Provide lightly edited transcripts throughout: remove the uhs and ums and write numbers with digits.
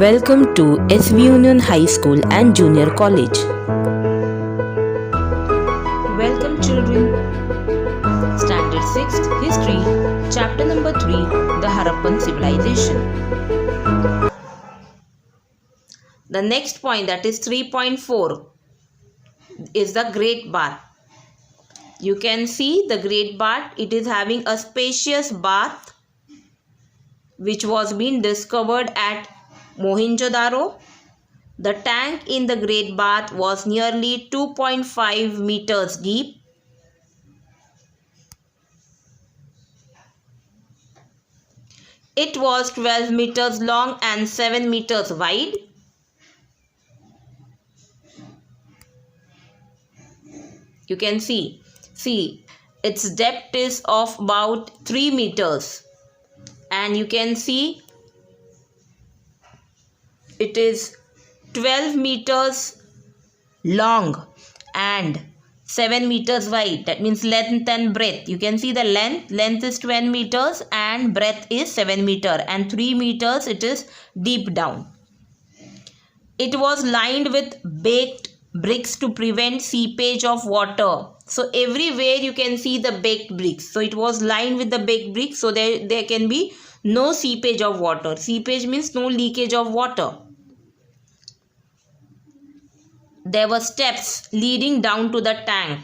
Welcome to SV Union High School and Junior College. Welcome children. Standard 6th History, Chapter number 3, The Harappan Civilization. The next point, that is 3.4, is the Great Bath. You can see the Great Bath. It is having a spacious bath which was being discovered at Mohenjo-daro. The tank in the Great Bath was nearly 2.5 meters deep. It was 12 meters long and 7 meters wide. You can see its depth is of about 3 meters, and you can see it is 12 meters long and 7 meters wide. That means length and breadth. You can see the length is 12 meters and breadth is 7 meters, and 3 meters it is deep down. It was lined with baked bricks to prevent seepage of water. So everywhere you can see the baked bricks. So it was lined with the baked bricks, so there can be no seepage of water. Seepage means no leakage of water. There were steps leading down to the tank.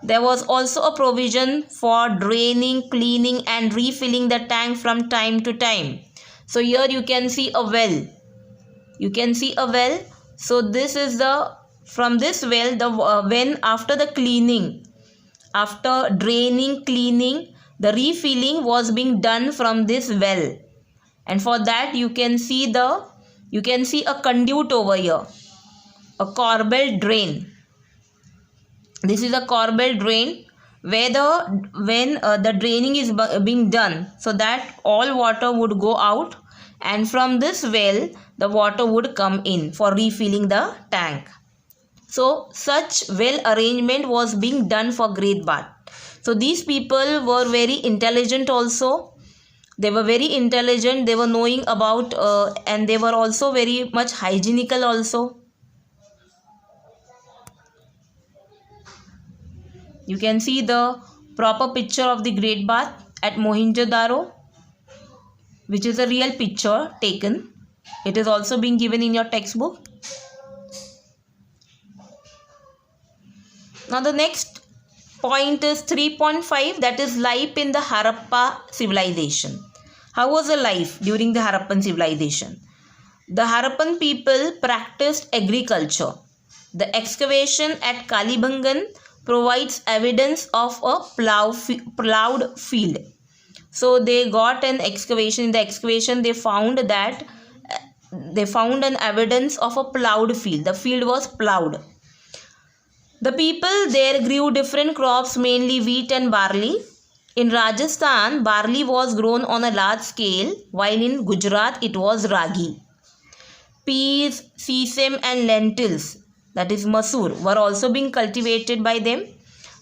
There was also a provision for draining, cleaning and refilling the tank from time to time. So here you can see a well. So this is from this well, when after the cleaning, after draining, cleaning, the refilling was being done from this well. And for that you can see a conduit over here, a corbelled drain. This is a corbelled drain where when the draining is being done, so that all water would go out, and from this well the water would come in for refilling the tank. So such well arrangement was being done for Great Bath. So these people were very intelligent also. They were very intelligent. They were knowing about and they were also very much hygienical also. You can see the proper picture of the Great Bath at Mohenjo-daro, which is a real picture taken. It is also being given in your textbook. Now the next point is 3.5, that is life in the Harappa civilization. How was the life during the Harappan civilization? The Harappan people practiced agriculture. The excavation at Kalibangan provides evidence of a plowed field. So they got an excavation. In the excavation they found an evidence of a plowed field. The field was plowed. The people there grew different crops, mainly wheat and barley. In Rajasthan, barley was grown on a large scale, while in Gujarat it was ragi. Peas, sesame and lentils, that is masoor, were also being cultivated by them.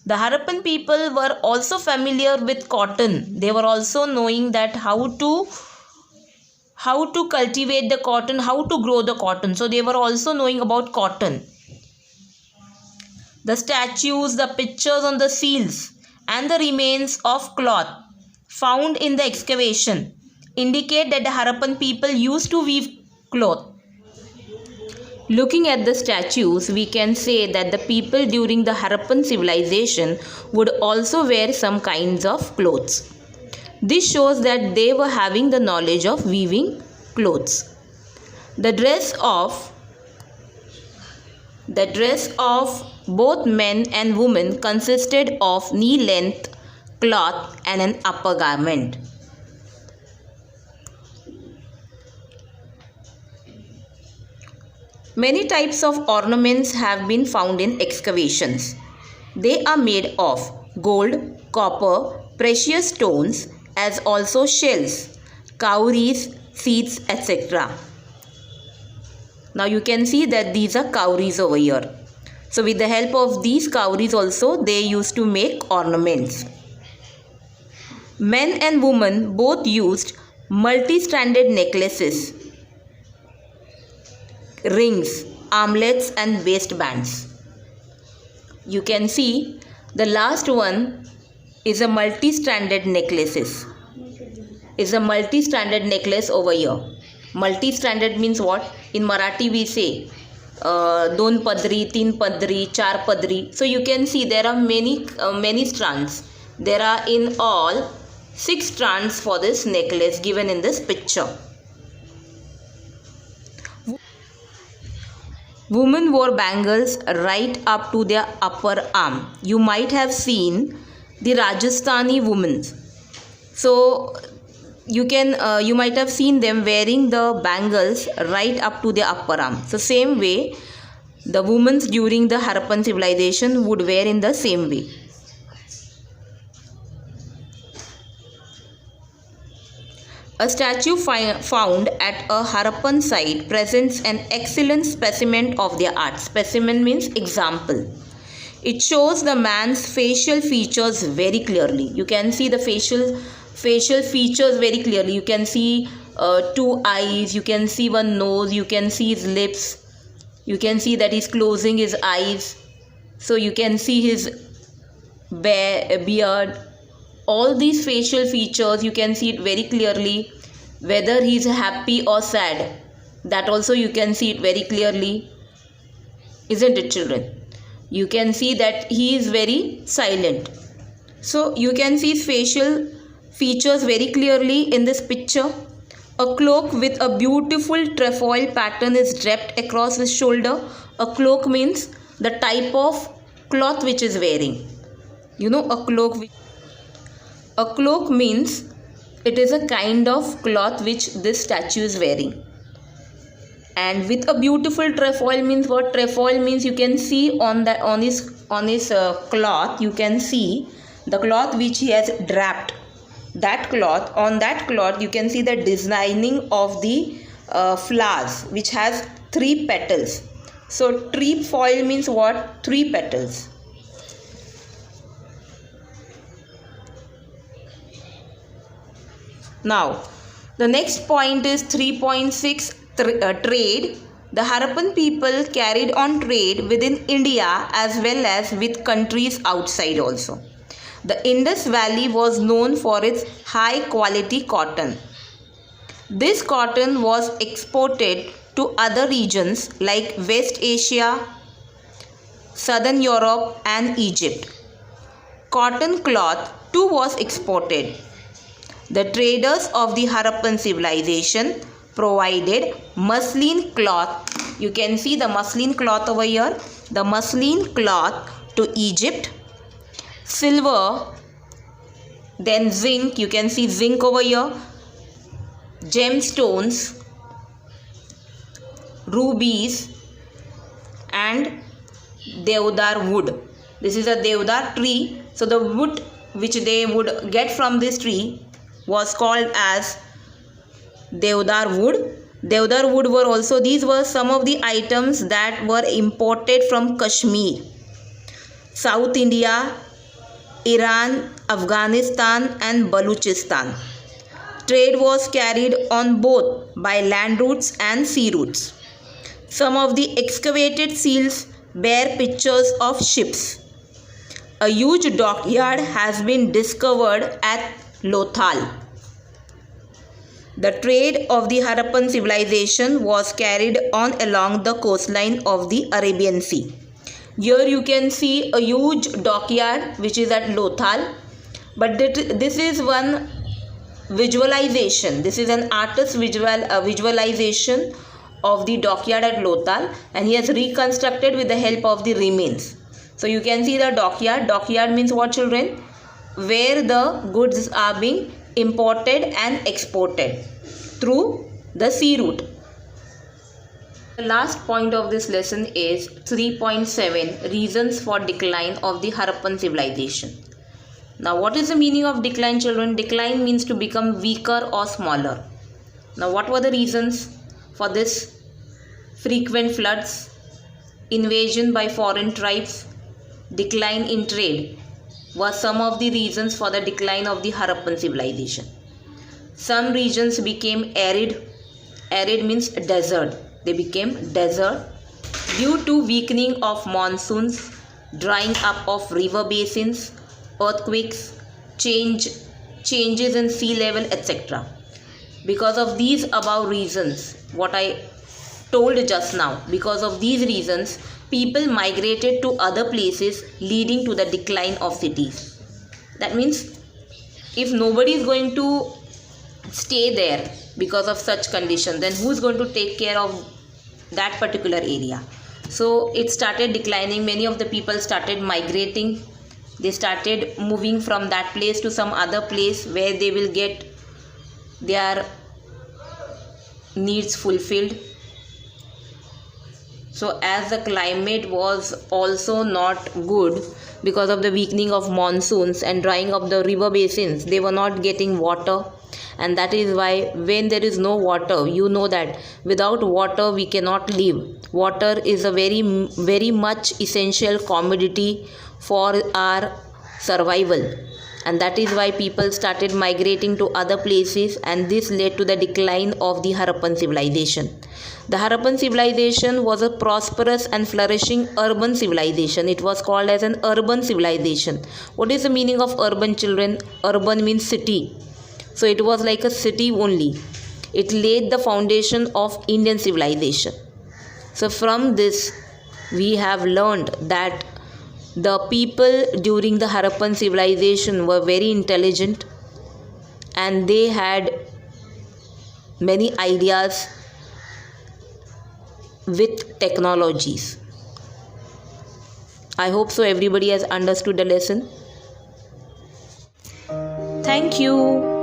The Harappan people were also familiar with cotton. They were also knowing that how to cultivate the cotton, how to grow the cotton. So they were also knowing about cotton. The statues, the pictures on the seals and the remains of cloth found in the excavation indicate that the Harappan people used to weave cloth. Looking at the statues, we can say that the people during the Harappan civilization would also wear some kinds of clothes. This shows that they were having the knowledge of weaving clothes. The dress of both men and women consisted of knee-length cloth and an upper garment. Many types of ornaments have been found in excavations. They are made of gold, copper, precious stones, as also shells, cowries, seeds, etc. Now you can see that these are cowries over here. So with the help of these cowries also they used to make ornaments. Men and women both used multi-stranded necklaces, rings, armlets and waistbands. You can see the last one is a multi-stranded necklaces. Is a multi-stranded necklace over here. Multi-stranded means what? In Marathi we say दोन पदरी, तीन पदरी, चार पदरी. So you can see there are many strands. There are in all 6 strands for this necklace given in this picture. Women wore bangles right up to their upper arm. You might have seen the Rajasthani women. So you might have seen them wearing the bangles right up to their upper arm. So same way the women during the Harappan civilization would wear in the same way. A statue found at a Harappan site presents an excellent specimen of their art. Specimen means example. It shows the man's facial features very clearly. You can see the facial features very clearly. You can see 2 eyes, you can see 1 nose, you can see his lips, you can see that he's closing his eyes. So you can see his beard. All these facial features you can see it very clearly. Whether he's happy or sad, that also you can see it very clearly. Isn't it, children? You can see that he is very silent. So you can see his facial features very clearly in this picture. A cloak with a beautiful trefoil pattern is draped across his shoulder. A cloak means the type of cloth which is wearing. You know, a cloak means it is a kind of cloth which this statue is wearing. And with a beautiful trefoil means what? Trefoil means you can see on his cloth, you can see the cloth which he has draped. That cloth, on that cloth you can see the designing of the flowers which has 3 petals. So trefoil means what? 3 petals. Now the next point is 3.6 trade. The Harappan people carried on trade within India as well as with countries outside also. The Indus Valley was known for its high quality cotton. This cotton was exported to other regions like West Asia, Southern Europe and Egypt. Cotton cloth too was exported. The traders of the Harappan civilization provided muslin cloth. You can see the muslin cloth over here. The muslin cloth to Egypt. Silver, then zinc, you can see zinc over here, gemstones, rubies and deodar wood. This is a deodar tree. So the wood which they would get from this tree was called as deodar wood. Deodar wood were also, these were some of the items that were imported from Kashmir, South India, Iran, Afghanistan and Baluchistan. Trade was carried on both by land routes and sea routes. Some of the excavated seals bear pictures of ships. A huge dockyard has been discovered at Lothal. The trade of the Harappan civilization was carried on along the coastline of the Arabian Sea. Here you can see a huge dockyard which is at Lothal. But this is one visualization. This is an artist's visualization of the dockyard at Lothal, and he has reconstructed with the help of the remains. So you can see the dockyard. Dockyard means what, children? Where the goods are being imported and exported through the sea route. The last point of this lesson is 3.7 reasons for decline of the Harappan civilization. Now what is the meaning of decline, children? Decline means to become weaker or smaller. Now what were the reasons for this? Frequent floods, invasion by foreign tribes, decline in trade. were some of the reasons for the decline of the Harappan civilization. Some regions became arid. Arid means desert. They became desert due to weakening of monsoons, drying up of river basins, earthquakes, changes in sea level, etc. Because of these above reasons, what I told just now, because of these reasons, people migrated to other places, leading to the decline of cities. That means if nobody is going to stay there because of such condition, then who is going to take care of that particular area? So it started declining. Many of the people started migrating. They started moving from that place to some other place where they will get their needs fulfilled. So as the climate was also not good because of the weakening of monsoons and drying of the river basins, they were not getting water. And that is why when there is no water, you know that without water we cannot live. Water is a very much essential commodity for our survival. And that is why people started migrating to other places, and this led to the decline of the Harappan civilization. The Harappan civilization was a prosperous and flourishing urban civilization. It was called as an urban civilization. What is the meaning of urban, children? Urban means city. So it was like a city only. It laid the foundation of Indian civilization. So from this we have learned that the people during the Harappan civilization were very intelligent and they had many ideas with technologies. I hope so everybody has understood the lesson. Thank you.